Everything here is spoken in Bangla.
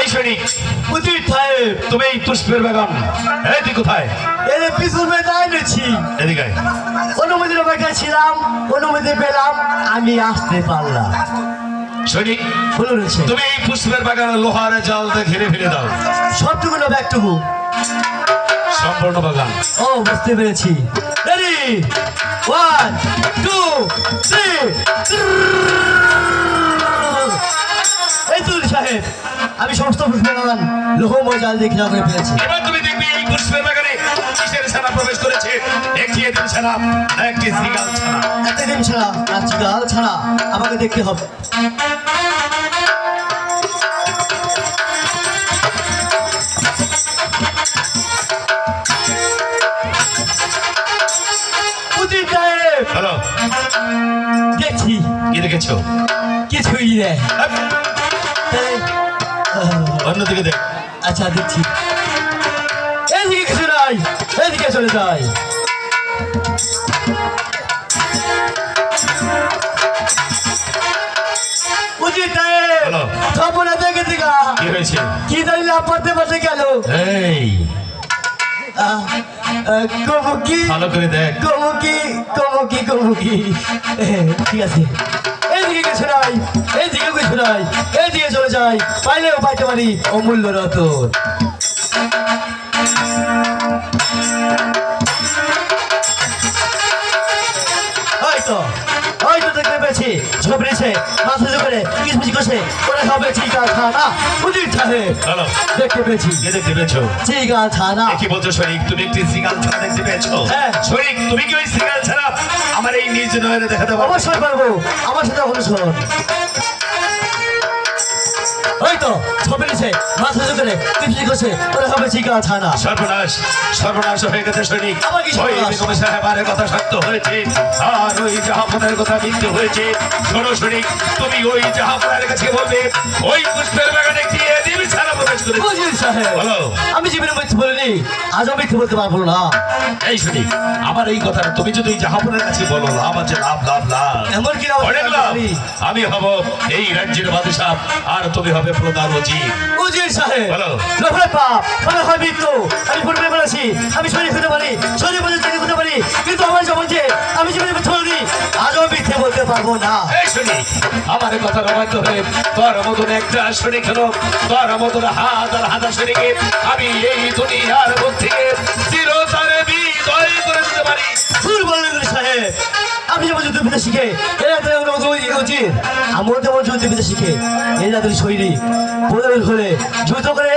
এই সৈনিক উচিত সাহেব, তুমি এই পুষ্পের বাগান তুই কোথায়? এর পিছনে দাঁড়িয়েছি, এদিকে আয়। অনুমতির অপেক্ষায় ছিলাম, অনুমতি পেলাম, আমি আসতে পারলাম। সৈনিক ভুল হয়েছে, তুমি এই পুষ্পের বাগান লোহার জাল দিয়ে ঘিরে ফেলে দাও। সবটুকু না ব্যাগটুকু? সম্পূর্ণ বাগান। ও বুঝতে পেরেছি। রেডি, 1 2 3। এই তুল সাহেব, আমি সমস্ত পুষ্পের বাগান লোহময় জাল দিয়ে ঘেরা করে ফেলেছি। এবার তুমি দেখবে এই পুষ্পের বাগানে কিসের ছানা প্রবেশ করেছে। একটি এদিন ছানা, একটি শ্রীগাল ছানা। একটা ডিম ছাড়া আর চিগাল ছাড়া আমাকে দেখতে হবে। উচিত সাহেব, হ্যালো, দেখছি কি দেখেছো? কিছুই নেই। অন্যদিকে দেখ। আচ্ছা দেখছি, এদিকে কিছু নাই, এদিকে চলে যাই। উচিত সাহেব, হ্যালো। খবর দেখে দিগা কি হয়েছে? কি জানি না পড়তে পড়তে গেল। এই কমুকি ভালো করে দেখ। কমুকি কমুকি কমুকি, ঠিক আছে। এইদিকে কিছু নাই, এইদিকে কিছু নাই, এইদিকে চলে যাই, পাইলেও পাইতে পারি অমূল্য রতন। হয়তো হয়তো দেখতে পেয়েছি, ঝোপড়েছে, মাথা করে কিসমিস করছে, ওরা হবে চিড়িয়াখানা। উচিত সাহেব, হ্যালো, দেখতে পেয়েছি কে দেখতে পেয়েছো? চিড়িয়াখানা। কি বলছো সৈনিক? তুমি একটি শ্রীগাল ছানা দেখতে পেয়েছো? হ্যাঁ। সৈনিক, তুমি কি ওই শ্রীগাল ছানা আমার এই নিজ নয়নে দেখাতে পারো? অবশ্যই পারবো, আমার সাথে অনুসরণ। হয়তো ঝোপড়েছে, মাথা করে কিসমিস করছে, ওরা হবে চিড়িয়াখানা। সর্বনাশ, সর্বনাশ হয়ে গেছে সৈনিক। আবার কি ওই সর্বনাশ? বেগম সাহেবের কথা সত্য হয়েছে, আর ওই জাহাপনার কথা মিথ্যে হয়েছে। শোনো সৈনিক, তুমি ওই জাহাপনার কাছে বলবে ওই পুষ্পের বাগানে কি এদিন ছানা প্রবেশ করেছে। উজির সাহেব, বলো। আমি জীবনে মিথ্যে বলিনি, আজও মিথ্যে বলতে পারবো না। এই সৈনিক, আমার এই কথা তুমি যদি ওই জাহাপনার কাছে বলো, লাভ আছে, লাভ লাভ লাভ, এমন কি অনেক লাভ। আমি হব এই রাজ্যের বাদশাহ, আর তুমি হবে প্রধান উচিত। উজির সাহেব, বলো। লোভের পাপ, মানে হয় মৃত্যু। আমি পূর্বে বলেছি, আমি শরীর হতে পারি, শরীর বলে থেকে হতে পারি, কিন্তু আমার যেমন যে আমি জীবনে মিথ্যে বলিনি, আজও মিথ্যে বলতে পারবো না। এই সৈনিক, আমার কথা রবায়িত হয়ে তোর মতন একটা সৈনিক হলো, তোর মতন হাজার হাজার সৈনিকে আমি এই দুনিয়ার মুখ থেকে চিরতরে বিদায় করে দিতে পারি। ভুল বললেন উজির সাহেব, আমি যেমন যুদ্ধবিদ্যা শিখে এরা উচিত, আমিও যেমন যুদ্ধবিদ্যা শিখে এরা তুমি সৈনিক বদল হলে যুদ্ধ করে